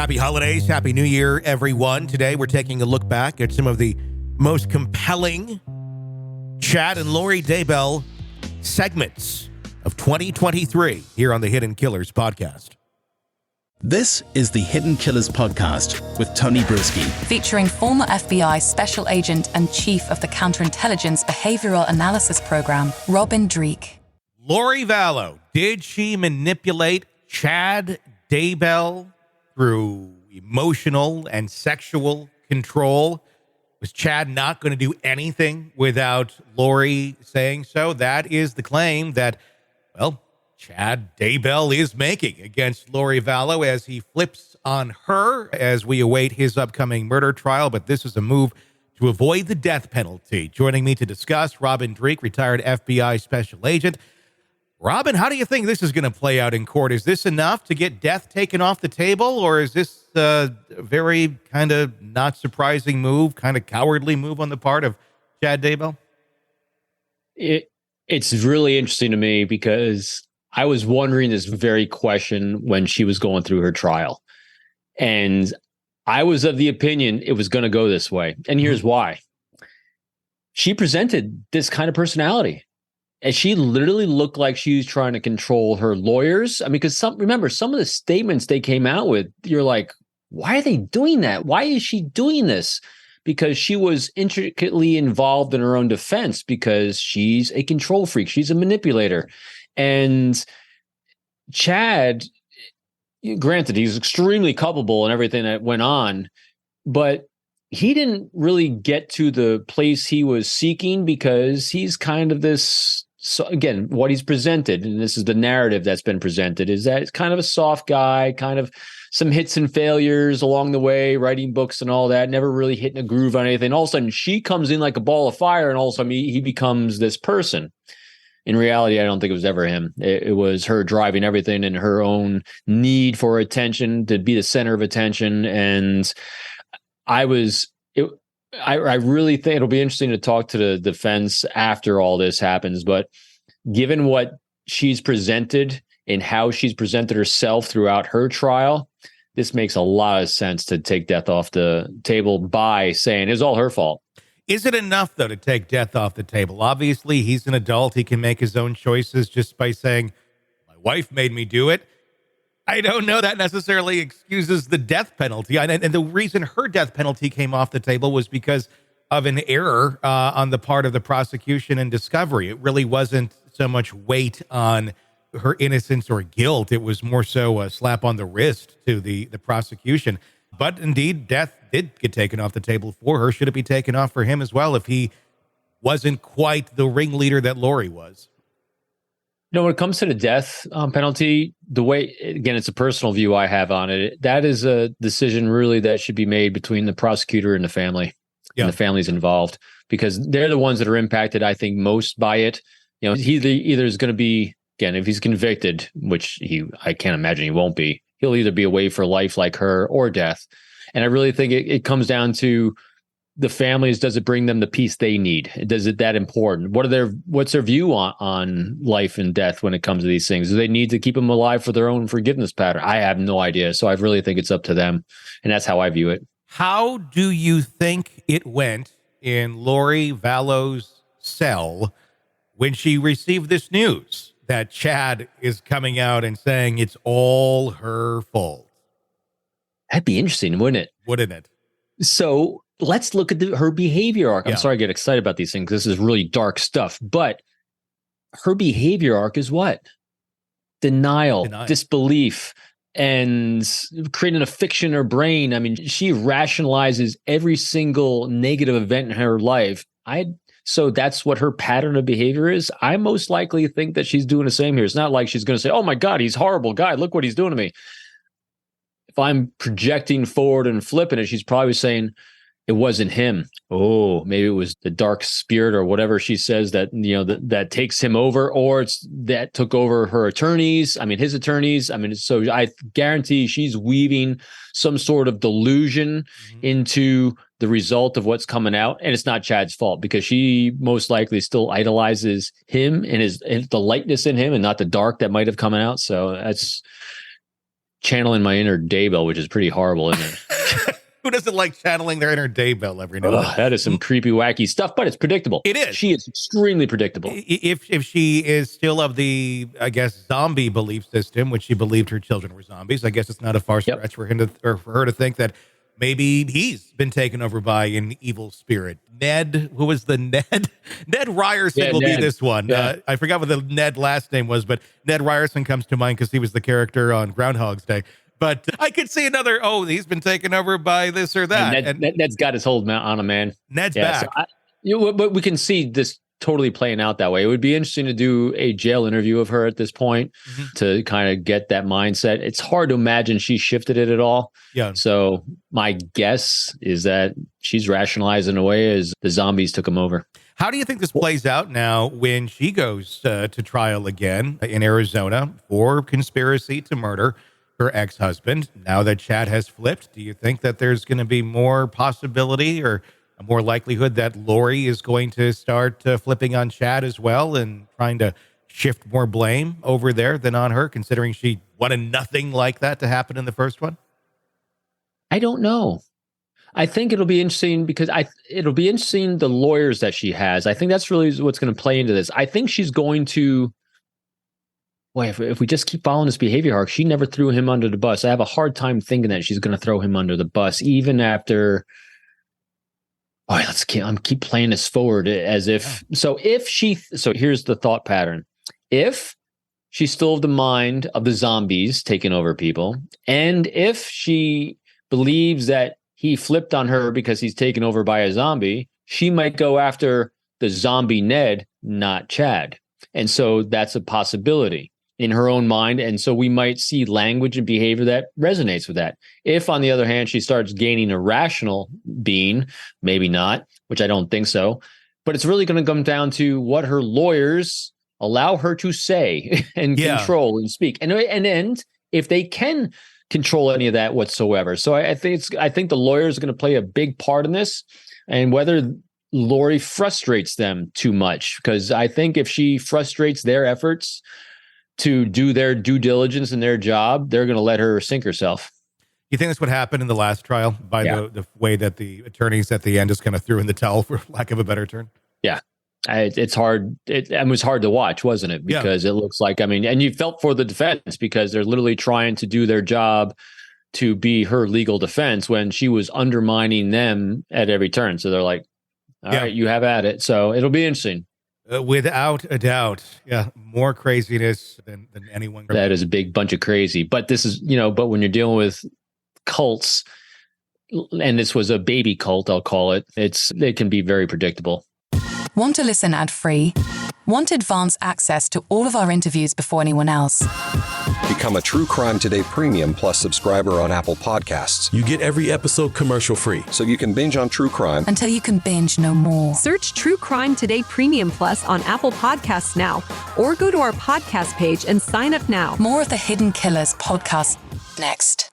Happy holidays. Happy New Year, everyone. Today, we're taking a look back at some of the most compelling Chad and Lori Daybell segments of 2023 here on the Hidden Killers podcast. This is the Hidden Killers podcast with Tony Brueski. Featuring former FBI Special Agent and Chief of the Counterintelligence Behavioral Analysis Program, Robin Dreeke. Lori Vallow, did she manipulate Chad Daybell through emotional and sexual control? Was Chad not going to do anything without Lori saying so? That is the claim that, well, Chad Daybell is making against Lori Vallow as he flips on her as we await his upcoming murder trial. But this is a move to avoid the death penalty. Joining me to discuss, Robin Dreeke, retired FBI special agent. Robin, how do you think this is going to play out in court? Is this enough to get death taken off the table, or is this a very kind of not surprising move, kind of cowardly move on the part of Chad Daybell? It's really interesting to me because I was wondering this very question when she was going through her trial. And I was of the opinion it was going to go this way. And here's why. She presented this kind of personality. And she literally looked like she was trying to control her lawyers. I mean, because remember, some of the statements they came out with, you're like, why are they doing that? Why is she doing this? Because she was intricately involved in her own defense because she's a control freak. She's a manipulator. And Chad, granted, he's extremely culpable in everything that went on, but he didn't really get to the place he was seeking because he's kind of this. So again, what he's presented, and this is the narrative that's been presented, is that it's kind of a soft guy, kind of some hits and failures along the way, writing books and all that, never really hitting a groove on anything. All of a sudden, she comes in like a ball of fire, and all of a sudden he becomes this person. In reality, I don't think it was ever him. It was her driving everything and her own need for attention, to be the center of attention. And I really think it'll be interesting to talk to the defense after all this happens. But given what she's presented and how she's presented herself throughout her trial, this makes a lot of sense to take death off the table by saying it's all her fault. Is it enough, though, to take death off the table? Obviously, he's an adult. He can make his own choices just by saying, my wife made me do it. I don't know that necessarily excuses the death penalty. And the reason her death penalty came off the table was because of an error on the part of the prosecution and discovery. It really wasn't so much weight on her innocence or guilt. It was more so a slap on the wrist to the prosecution. But indeed, death did get taken off the table for her. Should it be taken off for him as well if he wasn't quite the ringleader that Lori was? When it comes to the death penalty, the way, again, it's a personal view I have on it. That is a decision really that should be made between the prosecutor and the family, and the families involved, because they're the ones that are impacted, I think, most by it. He either is going to be, again, if he's convicted, which I can't imagine he won't be, he'll either be away for life like her or death. And I really think it comes down to the families. Does it bring them the peace they need? Is it that important? What's their view on life and death when it comes to these things? Do they need to keep them alive for their own forgiveness pattern? I have no idea. So I really think it's up to them. And that's how I view it. How do you think it went in Lori Vallow's cell when she received this news that Chad is coming out and saying it's all her fault? That'd be interesting, wouldn't it? Wouldn't it? So let's look at her behavior arc. I'm sorry I get excited about these things. This is really dark stuff. But her behavior arc is what? Denial, disbelief, and creating a fiction in her brain. I mean, she rationalizes every single negative event in her life. So that's what her pattern of behavior is. I most likely think that she's doing the same here. It's not like she's going to say, oh my God, he's a horrible guy. Look what he's doing to me. If I'm projecting forward and flipping it, she's probably saying it wasn't him. Oh, maybe it was the dark spirit or whatever she says that, that takes him over, or it's that took over her attorneys. I mean, his attorneys. I mean, so I guarantee she's weaving some sort of delusion into the result of what's coming out. And it's not Chad's fault because she most likely still idolizes him and the lightness in him and not the dark that might have come out. So channeling my inner Daybell, which is pretty horrible, isn't it? Who doesn't like channeling their inner Daybell every now and then? That is some creepy, wacky stuff, but it's predictable. It is. She is extremely predictable. If she is still of the, I guess, zombie belief system, which she believed her children were zombies, I guess it's not a far stretch for him to, or for her to think that maybe he's been taken over by an evil spirit. Ned, who was the Ned? Ned Ryerson will be this one. Yeah. I forgot what the Ned last name was, but Ned Ryerson comes to mind because he was the character on Groundhog's Day. But I could see another, he's been taken over by this or that. And Ned's got his hold on him, man. Ned's back. But we can see this totally playing out that way. It would be interesting to do a jail interview of her at this point to kind of get that mindset. It's hard to imagine she shifted it at all. Yeah. So my guess is that she's rationalizing away as the zombies took him over. How do you think this plays out now when she goes to trial again in Arizona for conspiracy to murder her ex-husband? Now that Chad has flipped, do you think that there's going to be more possibility or a more likelihood that Lori is going to start flipping on Chad as well and trying to shift more blame over there than on her, considering she wanted nothing like that to happen in the first one? I don't know. I think it'll be interesting because it'll be interesting the lawyers that she has. I think that's really what's going to play into this. I think she's going to, boy, if we just keep following this behavior arc, she never threw him under the bus. I have a hard time thinking that she's going to throw him under the bus, even after. All right, I'm keep playing this forward as if. So here's the thought pattern. If she's still of the mind of the zombies taking over people, and if she believes that he flipped on her because he's taken over by a zombie, she might go after the zombie Ned, not Chad. And so that's a possibility in her own mind. And so we might see language and behavior that resonates with that. If, on the other hand, she starts gaining a rational being, maybe not, which I don't think so, but it's really going to come down to what her lawyers allow her to say and control and speak. And if they can control any of that whatsoever. So I think the lawyers are going to play a big part in this, and whether Lori frustrates them too much, because I think if she frustrates their efforts to do their due diligence in their job, they're going to let her sink herself. You think that's what happened in the last trial by the way that the attorneys at the end just kind of threw in the towel, for lack of a better term? Yeah. It's hard. It was hard to watch, wasn't it? Because it looks like, and you felt for the defense because they're literally trying to do their job to be her legal defense when she was undermining them at every turn. So they're like, all right, you have at it. So it'll be interesting. Without a doubt. Yeah. More craziness than anyone. That is a big bunch of crazy. But this is, but when you're dealing with cults, and this was a baby cult, I'll call it, it can be very predictable. Want to listen ad-free? Want advanced access to all of our interviews before anyone else? Become a True Crime Today Premium Plus subscriber on Apple Podcasts. You get every episode commercial-free. So you can binge on true crime until you can binge no more. Search True Crime Today Premium Plus on Apple Podcasts now, or go to our podcast page and sign up now. More of the Hidden Killers podcast next.